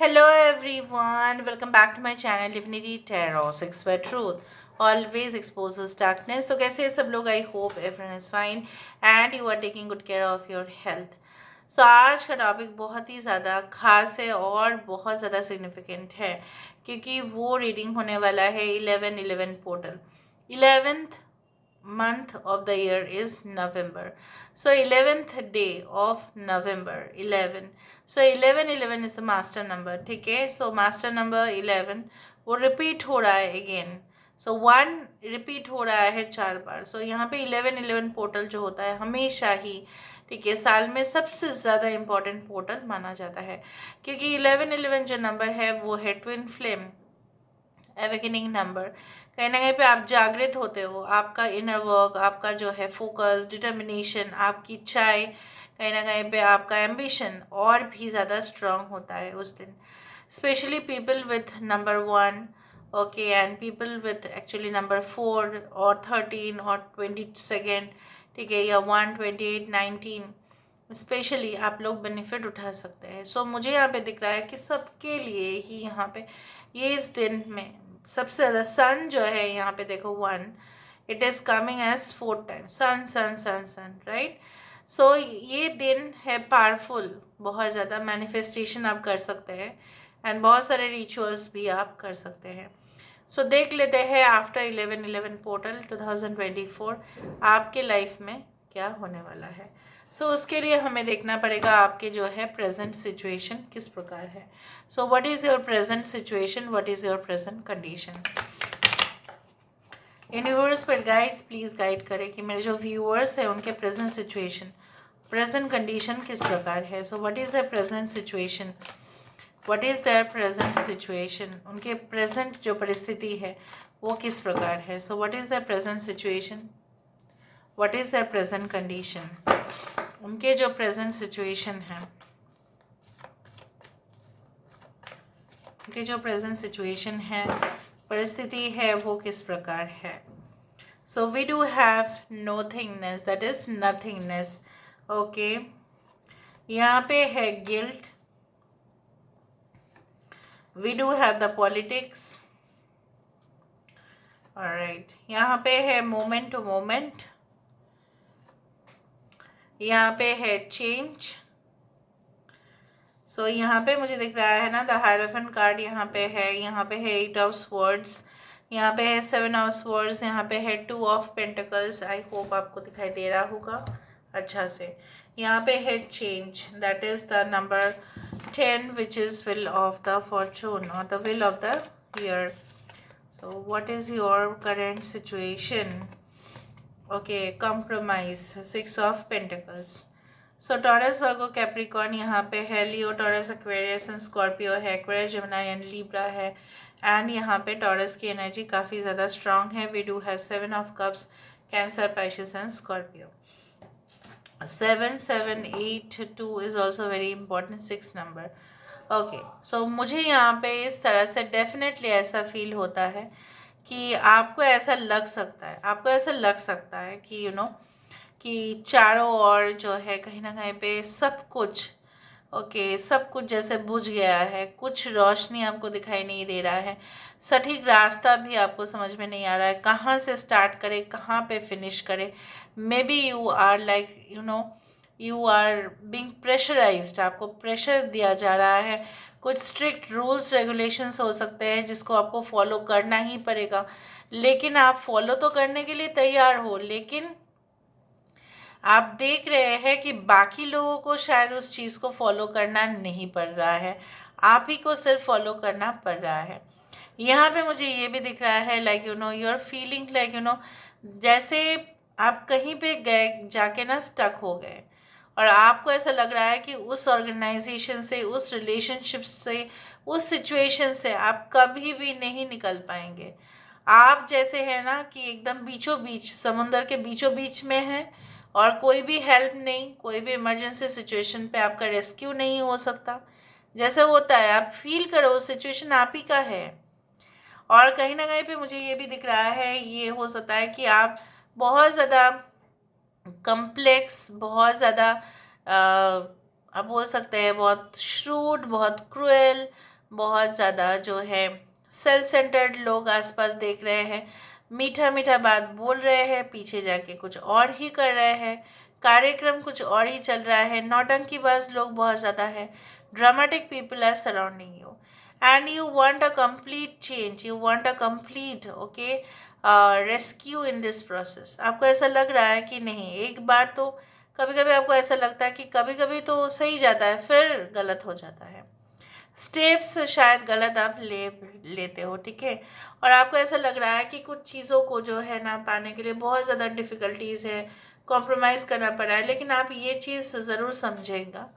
Hello everyone, welcome back to my channel Divinity Tarot 6 by Truth. Always exposes darkness. तो कैसे हैं सब लोग? I hope everyone is fine and you are taking good care of your health. So आज का topic बहुत ही ज़्यादा खास है और बहुत ज़्यादा सिग्निफिकेंट है क्योंकि वो रीडिंग होने वाला है 11-11 portal. 11th month of the year is November. So 11th day of November 11. So 11 is the master number. ठीक है. So master number 11 वो repeat हो रहा है again. So 1 repeat हो रहा है 4 बार. So यहाँ पे 11 पोर्टल जो होता है हमेशा ही ठीक है साल में सबसे ज़्यादा इम्पोर्टेंट पोर्टल माना जाता है क्योंकि 11 जो नंबर है वो है ट्विन फ्लेम एवेकनिंग नंबर. कहीं ना कहीं पे आप जागृत होते हो. आपका इनर वर्क, आपका जो है फोकस, डिटर्मिनेशन, आपकी इच्छाएं, कहीं ना कहीं पे आपका एम्बिशन और भी ज़्यादा स्ट्रांग होता है उस दिन. Specially people with number 1 okay and people with actually number 4 और 13 और 22 ठीक है या 1 28 19 स्पेशली आप लोग बेनिफिट उठा सकते हैं. सो मुझे यहाँ पे दिख रहा है कि सबके लिए ही यहाँ पे ये इस दिन में सबसे ज़्यादा सन जो है यहाँ पे देखो 1 it is coming as 4 time sun sun sun sun right. So ये दिन है पावरफुल. बहुत ज़्यादा मैनिफेस्टेशन आप कर सकते हैं एंड बहुत सारे रिचुअल्स भी आप कर सकते हैं. सो देख लेते हैं आफ्टर 11-11 पोर्टल 2024 आपके लाइफ में क्या होने वाला है. सो उसके लिए हमें देखना पड़ेगा आपके जो है प्रेजेंट सिचुएशन किस प्रकार है. सो what is your present situation, what is your present condition. Universe पर गाइड्स प्लीज़ गाइड करें कि मेरे जो व्यूअर्स हैं उनके प्रेजेंट सिचुएशन, प्रेजेंट कंडीशन किस प्रकार है. सो what is the present situation, what is there present situation. उनके प्रेजेंट जो परिस्थिति है वो किस प्रकार है. सो what is the present situation, what is there present condition. उनके जो प्रेजेंट सिचुएशन है, उनके जो प्रेजेंट सिचुएशन है, परिस्थिति है वो किस प्रकार है. So we do have nothingness, that is nothingness. Okay यहाँ पे है guilt. We do have the politics. Alright यहाँ पे है मोमेंट टू मोमेंट. यहाँ पे है चेंज. सो यहाँ पे मुझे दिख रहा है ना द हायरोफेंट कार्ड यहाँ पे है. यहाँ पे है 8 ऑफ स्वर्ड्स, यहाँ पे है 7 ऑफ स्वर्ड्स, यहाँ पे है 2 ऑफ पेंटिकल्स. आई होप आपको दिखाई दे रहा होगा अच्छा से. यहाँ पे है change, that is the number 10 which is wheel of the fortune और the wheel of the year. So what is your current situation. Okay compromise, 6 of pentacles. So Taurus, Virgo, Capricorn यहाँ पे है. Leo, Taurus, Aquarius and Scorpio है. Aquarius, Gemini and Libra है. And यहाँ पे Taurus की energy काफ़ी ज़्यादा स्ट्रांग है. We do have 7 of cups, Cancer, Pisces and Scorpio. 7 7 8 2 is also very important 6 number. Okay so मुझे यहाँ पे इस तरह से डेफिनेटली ऐसा फील होता है कि आपको ऐसा लग सकता है, आपको ऐसा लग सकता है कि कि चारों ओर जो है कहीं ना कहीं पे सब कुछ ओके सब कुछ जैसे बुझ गया है. कुछ रोशनी आपको दिखाई नहीं दे रहा है. सटीक रास्ता भी आपको समझ में नहीं आ रहा है. कहाँ से स्टार्ट करे, कहाँ पे फिनिश करे. Maybe you are like you are being pressurised. आपको प्रेशर दिया जा रहा है. कुछ स्ट्रिक्ट रूल्स रेगुलेशंस हो सकते हैं जिसको आपको फॉलो करना ही पड़ेगा. लेकिन आप फॉलो तो करने के लिए तैयार हो, लेकिन आप देख रहे हैं कि बाकी लोगों को शायद उस चीज़ को फॉलो करना नहीं पड़ रहा है, आप ही को सिर्फ फॉलो करना पड़ रहा है. यहाँ पे मुझे ये भी दिख रहा है like you are feeling like जैसे आप कहीं पे गए जाके ना स्टक हो गए और आपको ऐसा लग रहा है कि उस ऑर्गेनाइजेशन से, उस रिलेशनशिप से, उस सिचुएशन से आप कभी भी नहीं निकल पाएंगे. आप जैसे है ना कि एकदम बीचों बीच, समुंदर के बीचों बीच में है और कोई भी हेल्प नहीं, कोई भी इमरजेंसी सिचुएशन पे आपका रेस्क्यू नहीं हो सकता. जैसे होता है आप फील करो सिचुएशन आप ही का है. और कहीं ना कहीं पे मुझे ये भी दिख रहा है, ये हो सकता है कि आप बहुत ज़्यादा कम्प्लेक्स, बहुत ज़्यादा आप बोल सकते हैं बहुत श्रूड, बहुत क्रूएल, बहुत ज़्यादा जो है सेल्फ सेंटर्ड लोग आसपास देख रहे हैं, मीठा मीठा बात बोल रहे हैं, पीछे जाके कुछ और ही कर रहे हैं, कार्यक्रम कुछ और ही चल रहा है, नौटंकीबाज लोग बहुत ज़्यादा है, dramatic people are surrounding you and you want a complete change, you want a complete okay rescue in this process. आपको ऐसा लग रहा है कि नहीं, एक बार तो कभी कभी आपको ऐसा लगता है कि कभी कभी तो सही जाता है फिर गलत हो जाता है, स्टेप्स शायद गलत आप लेते हो, ठीक है। और आपको ऐसा लग रहा है कि कुछ चीज़ों को जो है ना पाने के लिए बहुत ज़्यादा डिफ़िकल्टीज़ है, कॉम्प्रोमाइज़ करना पड़ा है, लेकिन आप ये चीज़ ज़रूर समझेगा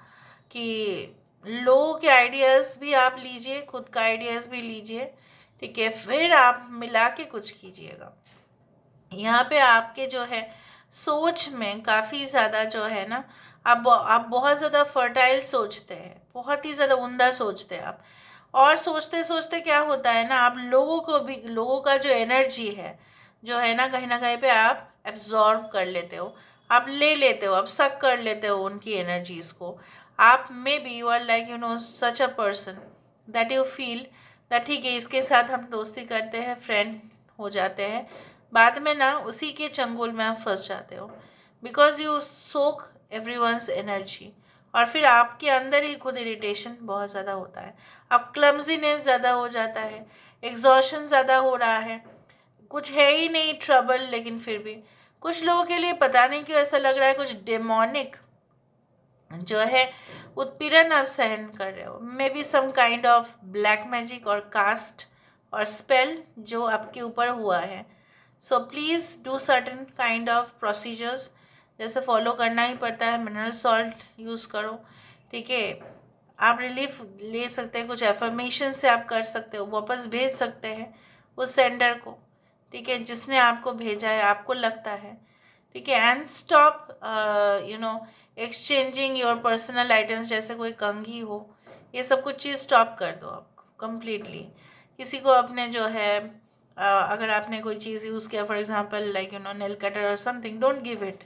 कि लोगों के आइडियाज़ भी आप लीजिए, खुद का आइडियाज़ भी लीजिए, ठीक है, फिर आप मिला के कुछ कीजिएगा। यहाँ पे आपके जो है सोच में काफ़ी ज़्यादा जो है ना, आप बहुत ज़्यादा फर्टाइल सोचते हैं, बहुत ही ज़्यादा उम्दा सोचते हैं आप। और सोचते सोचते क्या होता है ना, आप लोगों को भी, लोगों का जो एनर्जी है जो है ना कहीं पे आप एब्जॉर्ब कर लेते हो, आप ले लेते हो, आप सक कर लेते हो उनकी एनर्जीज को। आप maybe you are like such a person that you feel that ठीक है, इसके साथ हम दोस्ती करते हैं, फ्रेंड हो जाते हैं, बाद में ना उसी के चंगुल में आप फंस जाते हो, because you soak every one's energy. और फिर आपके अंदर ही खुद इरिटेशन बहुत ज़्यादा होता है, अब क्लमजीनेस ज़्यादा हो जाता है, एग्जॉशन ज़्यादा हो रहा है, कुछ है ही नहीं ट्रबल, लेकिन फिर भी कुछ लोगों के लिए पता नहीं क्यों ऐसा लग रहा है कुछ डेमोनिक जो है उत्पीड़न आप सहन कर रहे हो, maybe some kind of black magic और कास्ट और स्पेल जो आपके ऊपर हुआ है। So please do certain kind of procedures, जैसे फॉलो करना ही पड़ता है, मिनरल सॉल्ट यूज़ करो, ठीक है। आप रिलीफ ले सकते हैं, कुछ एफर्मेशन से आप कर सकते हो, वापस भेज सकते हैं उस सेंडर को, ठीक है, जिसने आपको भेजा है, आपको लगता है, ठीक है। And stop exchanging your personal items, जैसे कोई कंघी हो, ये सब कुछ चीज़ स्टॉप कर दो आप कंप्लीटली। किसी को अपने जो है अगर आपने कोई चीज़ यूज़ किया, for example like nail cutter और something, don't give it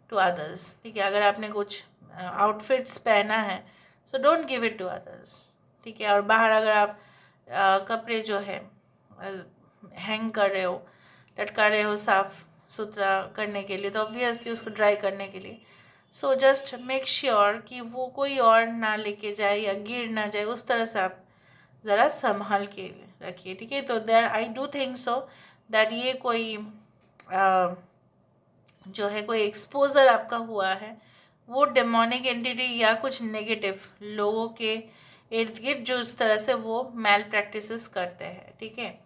to others, ठीक है। अगर आपने कुछ आउटफिट्स पहना है, so don't give it to others, ठीक है। और बाहर अगर आप कपड़े जो है हैंग कर रहे हो, लटका रहे हो साफ सुथरा करने के लिए, तो ऑब्वियसली उसको ड्राई करने के लिए, सो जस्ट मेक श्योर कि वो कोई और ना लेके जाए या गिर ना जाए, उस तरह से आप ज़रा संभाल के रखिए, ठीक है। तो there I do think so that ये कोई जो है कोई एक्सपोजर आपका हुआ है, वो डेमोनिक एंटिटी या कुछ नेगेटिव लोगों के इर्द गिर्द जो इस तरह से वो मैल प्रैक्टिसेस करते हैं, ठीक है।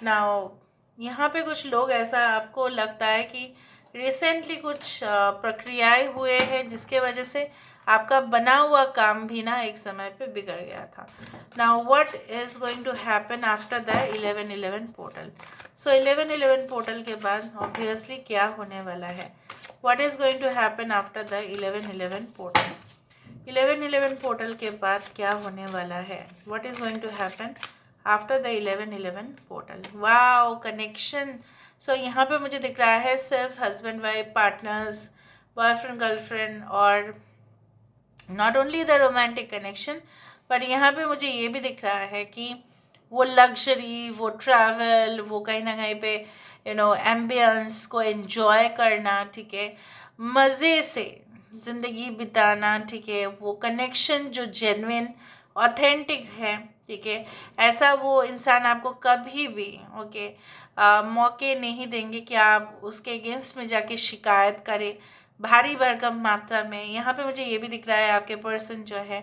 नाउ यहाँ पे कुछ लोग, ऐसा आपको लगता है कि रिसेंटली कुछ प्रक्रियाएं हुए हैं जिसके वजह से आपका बना हुआ काम भी ना एक समय पे बिगड़ गया था। Now what is going to happen after the 11/11 portal. So 11/11 portal के बाद ऑब्वियसली क्या होने वाला है, what is going to happen after the 11/11 portal. 11/11 portal के बाद क्या होने वाला है, what is going to happen after the 11/11 portal. Wow, connection. So यहाँ पे मुझे दिख रहा है सिर्फ husband wife, partners, boyfriend girlfriend, और not only the romantic connection, पर यहाँ पे मुझे ये भी दिख रहा है कि वो लग्जरी, वो ट्रैवल, वो कहीं ना कहीं पे एम्बियंस को एंजॉय करना, ठीक है, मज़े से ज़िंदगी बिताना, ठीक है, वो कनेक्शन जो जेन्युइन ऑथेंटिक है, ठीक है, ऐसा वो इंसान आपको कभी भी ओके मौके नहीं देंगे कि आप उसके अगेंस्ट में जाके शिकायत करें भारी भरकम मात्रा में। यहाँ पे मुझे ये भी दिख रहा है आपके पर्सन जो है,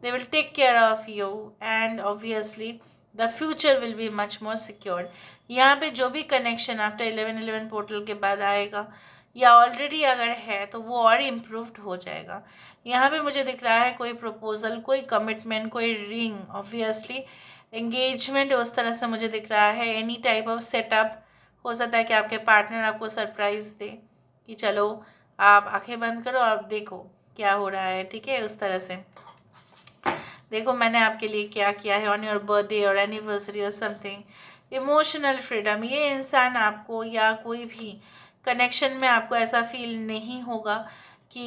they will take care of you and obviously the future will be much more secured. यहाँ पे जो भी कनेक्शन आफ्टर 11/11 पोर्टल के बाद आएगा या ऑलरेडी अगर है तो वो और इम्प्रूव्ड हो जाएगा। यहाँ पे मुझे दिख रहा है कोई प्रपोजल, कोई कमिटमेंट, कोई रिंग, ऑब्वियसली एंगेजमेंट, उस तरह से मुझे दिख रहा है। एनी टाइप ऑफ सेटअप हो सकता है कि आपके पार्टनर आपको सरप्राइज दे कि चलो आप आंखें बंद करो और देखो क्या हो रहा है, ठीक है, उस तरह से देखो मैंने आपके लिए क्या किया है ऑन योर बर्थडे और एनिवर्सरी और समथिंग। इमोशनल फ्रीडम, ये इंसान आपको या कोई भी कनेक्शन में आपको ऐसा फील नहीं होगा कि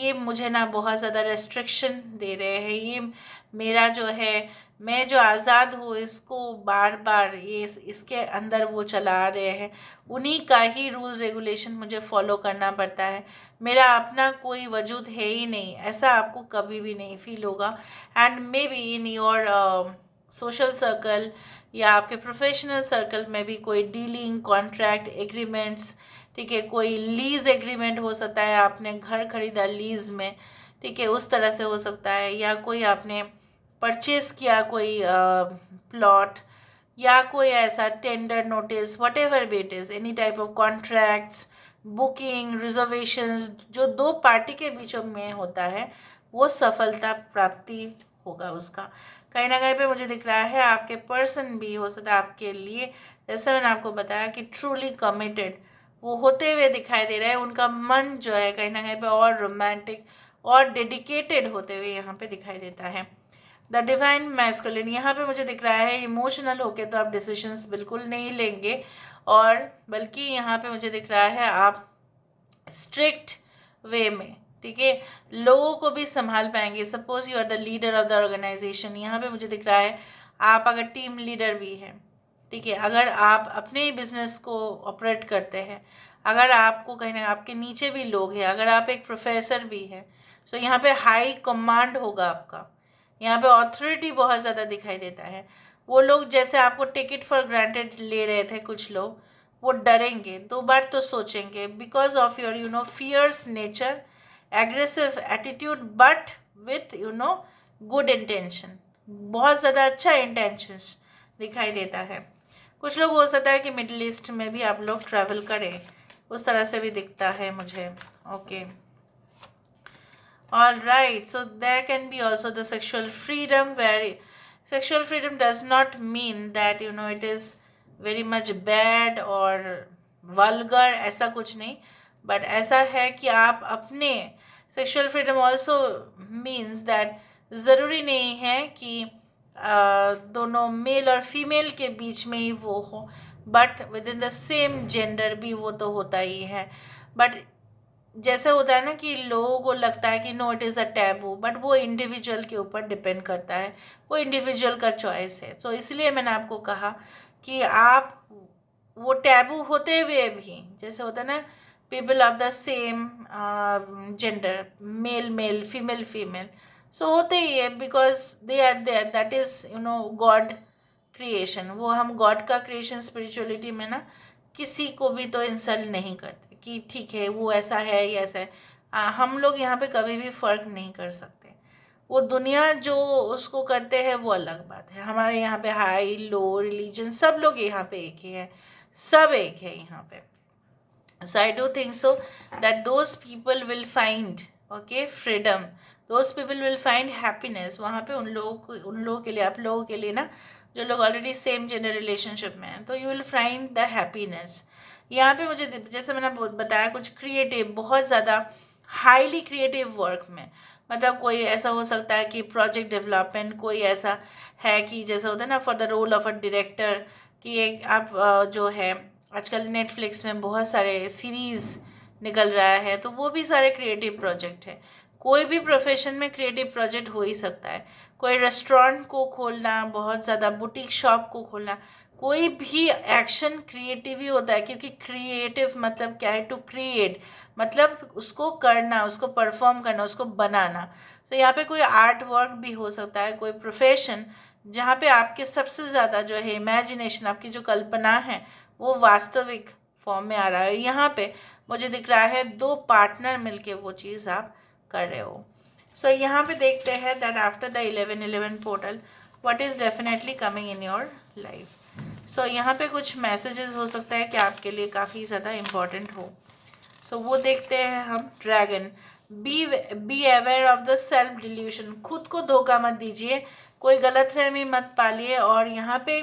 ये मुझे ना बहुत ज़्यादा रेस्ट्रिक्शन दे रहे हैं, ये मेरा जो है, मैं जो आज़ाद हूँ इसको बार बार ये इसके अंदर वो चला रहे हैं, उन्हीं का ही रूल रेगुलेशन मुझे फॉलो करना पड़ता है, मेरा अपना कोई वजूद है ही नहीं, ऐसा आपको कभी भी नहीं फील होगा। And may be in your social circle या आपके प्रोफेशनल सर्कल में भी कोई डीलिंग, कॉन्ट्रैक्ट, एग्रीमेंट्स, ठीक है, कोई लीज एग्रीमेंट हो सकता है, आपने घर खरीदा लीज में, ठीक है, उस तरह से हो सकता है, या कोई आपने परचेस किया कोई प्लॉट, या कोई ऐसा tender notice, what ever be it is, any type of contracts, booking, reservations, जो दो पार्टी के बीचों में होता है वो सफलता प्राप्ति होगा उसका। कहीं ना कहीं पे मुझे दिख रहा है आपके पर्सन भी हो सकता है आपके लिए, जैसे मैंने आपको बताया कि ट्रूली कमिटेड वो होते हुए दिखाई दे रहा है, उनका मन जो है कहीं ना कहीं पे और रोमांटिक और डेडिकेटेड होते हुए यहाँ पे दिखाई देता है। द डिवाइन मैस्कुलिन यहाँ पे मुझे दिख रहा है इमोशनल होके तो आप डिसीजंस बिल्कुल नहीं लेंगे, और बल्कि यहाँ पे मुझे दिख रहा है आप स्ट्रिक्ट वे में, ठीक है, लोगों को भी संभाल पाएंगे। Suppose you are the leader of the organisation, यहाँ पे मुझे दिख रहा है आप अगर टीम लीडर भी हैं, ठीक है, अगर आप अपने बिजनेस को ऑपरेट करते हैं, अगर आपको कहीं ना आपके नीचे भी लोग हैं, अगर आप एक प्रोफेसर भी हैं, तो यहाँ पे हाई कमांड होगा आपका, यहाँ पे ऑथोरिटी बहुत ज़्यादा दिखाई देता है। वो लोग जैसे आपको टेक इट फॉर ग्रांटेड ले रहे थे कुछ लोग, वो डरेंगे, दो बार तो सोचेंगे, because of your fierce nature, aggressive attitude, but with good intention, बहुत ज़्यादा अच्छा इंटेंशंस दिखाई देता है। कुछ लोग हो सकता है कि मिडिल ईस्ट में भी आप लोग ट्रैवल करें, उस तरह से भी दिखता है मुझे। Okay, all right, so there can be also the sexual freedom, where sexual freedom does not mean that it is very much bad or vulgar, ऐसा कुछ नहीं, but ऐसा है कि आप अपने sexual freedom also means that ज़रूरी नहीं है कि दोनों मेल और फीमेल के बीच में ही वो हो, but with in the same gender भी वो तो होता ही है। बट जैसे होता है ना कि लोगों को लगता है कि no it is a taboo, but वो इंडिविजुअल के ऊपर डिपेंड करता है, वो इंडिविजुअल का चॉइस है। तो इसलिए मैंने आपको कहा कि आप वो टैबू होते हुए भी, जैसे होता है ना people of the same gender, male male, female female, so होते ही है, because they are there, that is God creation, वो हम गॉड का क्रिएशन स्पिरिचुअलिटी में ना किसी को भी तो इंसल्ट नहीं करते कि ठीक है वो ऐसा है या ऐसा है। हम लोग यहाँ पे कभी भी फ़र्क नहीं कर सकते, वो दुनिया जो उसको करते हैं वो अलग बात है। हमारे यहाँ पे हाई लो रिलीजन सब लोग यहाँ पे एक ही है, सब एक है यहाँ पे। So I do think so that those people will find freedom, those people will find happiness वहाँ पे उन लोगों के लिए, आप लोगों के लिए ना, जो लोग ऑलरेडी सेम जेंडर रिलेशनशिप में हैं, तो you will find the happiness. यहाँ पे मुझे जैसे मैंने बताया कुछ क्रिएटिव, बहुत ज़्यादा हाईली क्रिएटिव वर्क में, मतलब कोई ऐसा हो सकता है कि प्रोजेक्ट डेवलपमेंट, कोई ऐसा है कि जैसा होता है ना for the role of a director, कि एक आप जो है आजकल नेटफ्लिक्स में बहुत सारे सीरीज़ निकल रहा है, तो वो भी सारे क्रिएटिव प्रोजेक्ट है। कोई भी प्रोफेशन में क्रिएटिव प्रोजेक्ट हो ही सकता है, कोई रेस्टोरेंट को खोलना, बहुत ज़्यादा बुटीक शॉप को खोलना, कोई भी एक्शन क्रिएटिव ही होता है, क्योंकि क्रिएटिव मतलब क्या है, टू क्रिएट मतलब उसको करना, उसको परफॉर्म करना, उसको बनाना। तो यहाँ पे कोई आर्ट वर्क भी हो सकता है, कोई प्रोफेशन जहाँ पे आपके सबसे ज़्यादा जो है इमेजिनेशन, आपकी जो कल्पना है वो वास्तविक फॉर्म में आ रहा है। यहाँ पे मुझे दिख रहा है दो पार्टनर मिलके वो चीज़ आप कर रहे हो। सो यहाँ पे देखते हैं that after the 11/11 portal what is definitely coming in your life. So यहाँ पे कुछ मैसेजेस हो सकता है कि आपके लिए काफ़ी ज़्यादा इम्पॉर्टेंट हो। सो वो देखते हैं हम। Dragon, be aware of the self delusion, खुद को धोखा मत दीजिए, कोई गलतफहमी मत पालिए। और यहाँ पे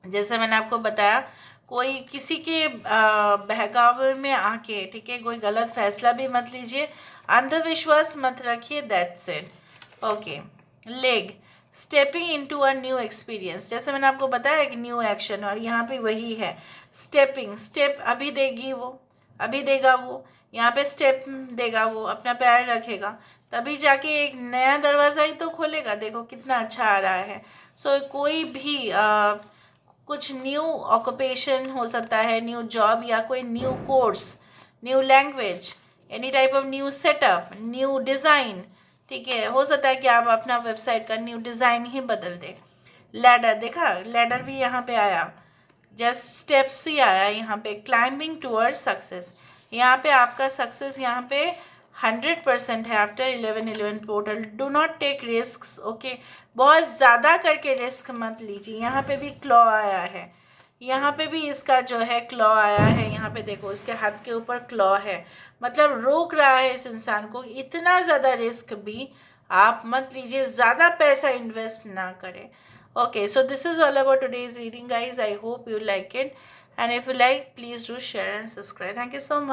जैसे मैंने आपको बताया, कोई किसी के बहकावे में आके, ठीक है, कोई गलत फैसला भी मत लीजिए, अंधविश्वास मत रखिए, that's it. Okay, leg, stepping into a new experience, जैसे मैंने आपको बताया कि न्यू एक्शन, और यहाँ पे वही है स्टेपिंग, स्टेप अभी देगी वो, अभी देगा वो, यहाँ पे स्टेप देगा वो, अपना पैर रखेगा, तभी जाके एक नया दरवाज़ा ही तो खोलेगा। देखो कितना अच्छा आ रहा है। सो कोई भी कुछ न्यू ऑक्यूपेशन हो सकता है, न्यू जॉब या कोई new course, new language, any type of new setup, new design, ठीक है। हो सकता है कि आप अपना वेबसाइट का न्यू डिज़ाइन ही बदल दें। लैडर, देखा लैडर भी यहाँ पे आया, जस्ट स्टेप्स ही आया यहाँ पे, क्लाइंबिंग टूवर्ड सक्सेस। यहाँ पे आपका सक्सेस यहाँ पे 100% है after 11/11 portal. Do not take risk, okay. बहुत ज़्यादा करके रिस्क मत लीजिए। यहाँ पे भी क्लॉ आया है, यहाँ पे भी इसका जो है क्लॉ आया है। यहाँ पे देखो इसके हाथ के ऊपर क्लॉ है, मतलब रोक रहा है इस इंसान को। इतना ज़्यादा रिस्क भी आप मत लीजिए, ज़्यादा पैसा इन्वेस्ट ना करें। Okay, so this is all about today's reading, guys. I hope you like it, and if you like, please do share and subscribe. Thank you so much.